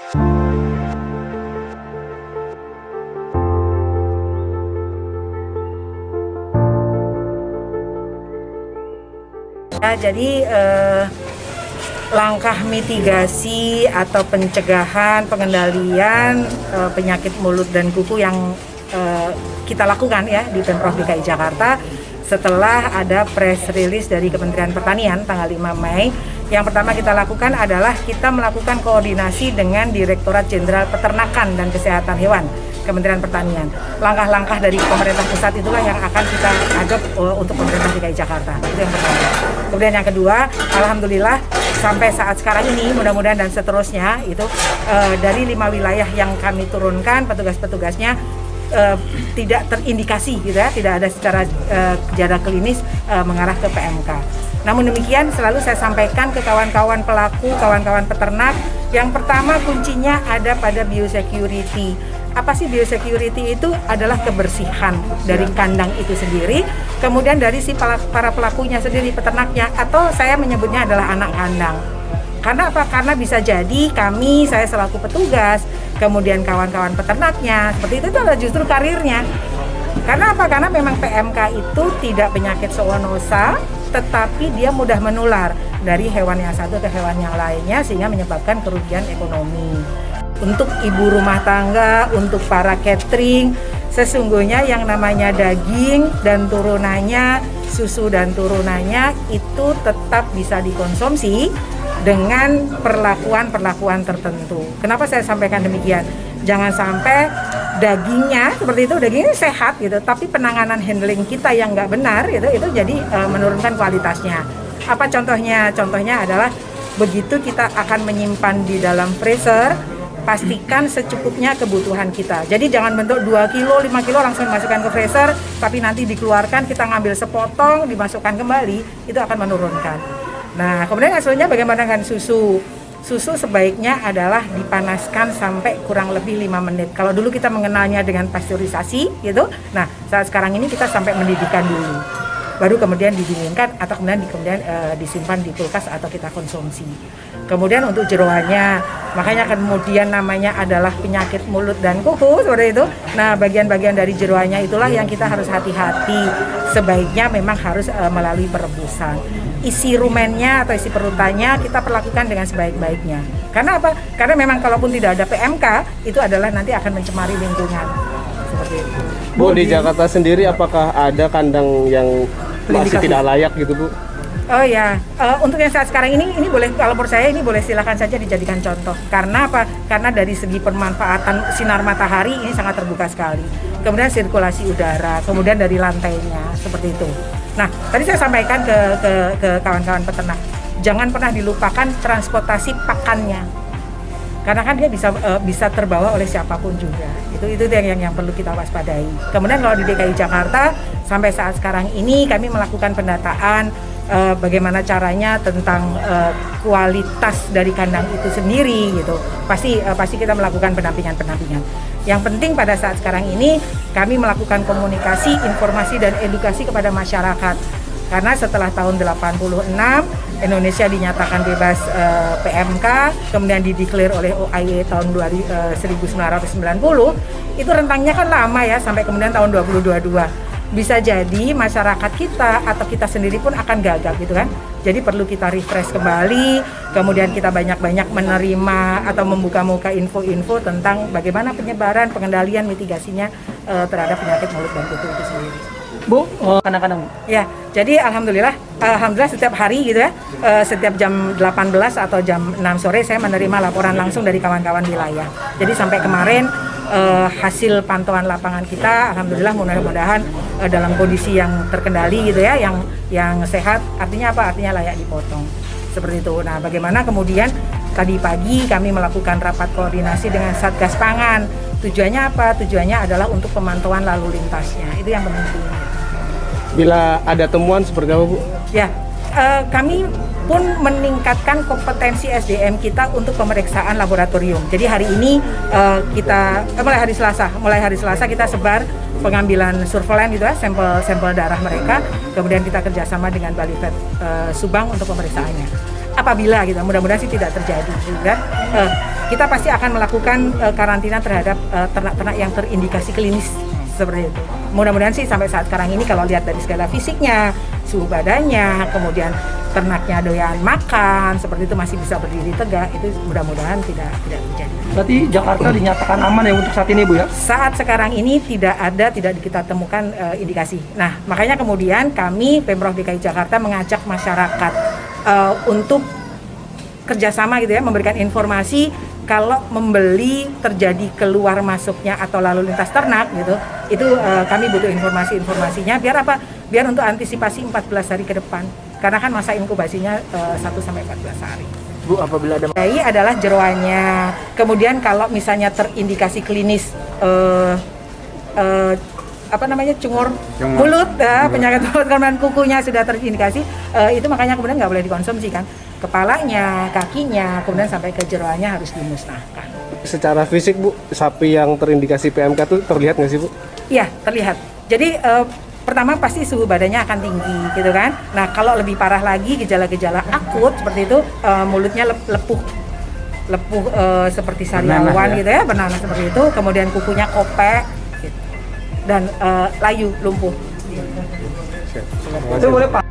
Ya, jadi langkah mitigasi atau pencegahan, pengendalian penyakit mulut dan kuku yang kita lakukan ya di Pemprov DKI Jakarta setelah ada press release dari Kementerian Pertanian tanggal 5 Mei. Yang pertama kita lakukan adalah kita melakukan koordinasi dengan Direktorat Jenderal Peternakan dan Kesehatan Hewan Kementerian Pertanian. Langkah-langkah dari pemerintah pusat itulah yang akan kita adop untuk pemerintah DKI Jakarta. Itu yang pertama. Kemudian yang kedua, alhamdulillah sampai saat sekarang ini mudah-mudahan dan seterusnya itu dari 5 wilayah yang kami turunkan petugas-petugasnya tidak terindikasi gitu ya, tidak ada secara gejala klinis mengarah ke PMK. Namun demikian selalu saya sampaikan ke kawan-kawan pelaku, kawan-kawan peternak, yang pertama kuncinya ada pada biosecurity. Apa sih biosecurity itu? Adalah kebersihan dari kandang itu sendiri, kemudian dari si para pelakunya sendiri, peternaknya, atau saya menyebutnya adalah anak kandang. Karena apa? Karena bisa jadi saya selaku petugas, kemudian kawan-kawan peternaknya, seperti itu adalah justru karirnya. Karena apa? Karena memang PMK itu tidak penyakit zoonosa, tetapi dia mudah menular dari hewan yang satu ke hewan yang lainnya sehingga menyebabkan kerugian ekonomi. Untuk ibu rumah tangga, untuk para catering, sesungguhnya yang namanya daging dan turunannya, susu dan turunannya itu tetap bisa dikonsumsi dengan perlakuan tertentu. Kenapa saya sampaikan demikian? Jangan sampai dagingnya seperti itu, dagingnya sehat gitu, tapi penanganan handling kita yang nggak benar itu jadi menurunkan kualitasnya. Apa contohnya? Contohnya adalah begitu kita akan menyimpan di dalam freezer, pastikan secukupnya kebutuhan kita. Jadi jangan bentuk 2 kilo, 5 kilo langsung dimasukkan ke freezer, tapi nanti dikeluarkan, kita ngambil sepotong, dimasukkan kembali, itu akan menurunkan. Nah, kemudian hasilnya bagaimana dengan susu? Susu sebaiknya adalah dipanaskan sampai kurang lebih 5 menit. Kalau dulu kita mengenalnya dengan pasteurisasi gitu. Nah, saat sekarang ini kita sampai mendidihkan dulu. Baru kemudian didinginkan atau kemudian disimpan di kulkas atau kita konsumsi. Kemudian untuk jeroannya, makanya kemudian namanya adalah penyakit mulut dan kuku seperti itu. Nah, bagian-bagian dari jeroannya itulah yang kita harus hati-hati. Sebaiknya memang harus melalui perebusan. Isi rumennya atau isi perutannya kita perlakukan dengan sebaik-baiknya. Karena apa? Karena memang kalaupun tidak ada PMK, itu adalah nanti akan mencemari lingkungan. Seperti itu. Bu, di Jakarta sendiri apakah ada kandang yang masih tidak layak gitu, Bu? Oh ya, untuk yang saat sekarang ini boleh, kalau menurut saya ini boleh silakan saja dijadikan contoh. Karena apa? Karena dari segi pemanfaatan sinar matahari ini sangat terbuka sekali. Kemudian sirkulasi udara, kemudian dari lantainya seperti itu. Nah, tadi saya sampaikan ke kawan-kawan peternak, jangan pernah dilupakan transportasi pakannya. Karena kan dia bisa terbawa oleh siapapun juga. Itu yang perlu kita waspadai. Kemudian kalau di DKI Jakarta sampai saat sekarang ini kami melakukan pendataan bagaimana caranya tentang kualitas dari kandang itu sendiri gitu. Pasti kita melakukan pendampingan. Yang penting pada saat sekarang ini kami melakukan komunikasi, informasi dan edukasi kepada masyarakat. Karena setelah tahun 86 Indonesia dinyatakan bebas PMK, kemudian dideklar oleh OIE tahun 1990, itu rentangnya kan lama ya sampai kemudian tahun 2022. Bisa jadi masyarakat kita atau kita sendiri pun akan gagap gitu kan. Jadi perlu kita refresh kembali, kemudian kita banyak-banyak menerima atau membuka-muka info-info tentang bagaimana penyebaran, pengendalian, mitigasinya terhadap penyakit mulut dan kuku itu sendiri. Bu, kadang-kadang. Ya, jadi alhamdulillah setiap hari gitu ya, setiap jam 18 atau jam 6 sore saya menerima laporan langsung dari kawan-kawan wilayah. Jadi sampai kemarin hasil pantauan lapangan kita, alhamdulillah mudah-mudahan dalam kondisi yang terkendali gitu ya, yang sehat. Artinya apa? Artinya layak dipotong. Seperti itu. Nah, bagaimana kemudian tadi pagi kami melakukan rapat koordinasi dengan Satgas Pangan. Tujuannya apa? Tujuannya adalah untuk pemantauan lalu lintasnya. Itu yang penting. Bila ada temuan seperti apa, Bu? Ya, kami pun meningkatkan kompetensi SDM kita untuk pemeriksaan laboratorium. Jadi hari ini mulai hari Selasa kita sebar pengambilan surveilan gitu ya, sampel darah mereka. Kemudian kita kerjasama dengan Bali Vet Subang untuk pemeriksaannya. apabila gitu, mudah-mudahan sih tidak terjadi juga, kita pasti akan melakukan karantina terhadap ternak-ternak yang terindikasi klinis seperti itu. Mudah-mudahan sih sampai saat sekarang ini kalau lihat dari skala fisiknya, suhu badannya, kemudian ternaknya doyan makan, seperti itu masih bisa berdiri tegak, itu mudah-mudahan tidak terjadi. Berarti Jakarta dinyatakan aman ya untuk saat ini, Bu ya? Saat sekarang ini tidak kita temukan indikasi. Nah, makanya kemudian kami Pemprov DKI Jakarta mengajak masyarakat untuk kerjasama gitu ya, memberikan informasi kalau membeli terjadi keluar masuknya atau lalu lintas ternak gitu, itu kami butuh informasinya biar apa? Biar untuk antisipasi 14 hari ke depan. Karena kan masa inkubasinya 1 sampai 14 hari. Bu, apabila ada Ini adalah jeroannya. Kemudian kalau misalnya terindikasi klinis cungur mulut, penyakit mulut kemudian kukunya sudah terindikasi, itu makanya kemudian nggak boleh dikonsumsi kan. Kepalanya, kakinya, kemudian sampai ke jeroannya harus dimusnahkan. Secara fisik Bu, sapi yang terindikasi PMK itu terlihat nggak sih Bu? Iya, terlihat. Jadi pertama pasti suhu badannya akan tinggi gitu kan. Nah, kalau lebih parah lagi gejala-gejala akut seperti itu, mulutnya lepuh seperti sariawan gitu ya, bernanah seperti itu, kemudian kukunya kopek gitu. Dan layu, lumpuh. Siap. Itu boleh Pak.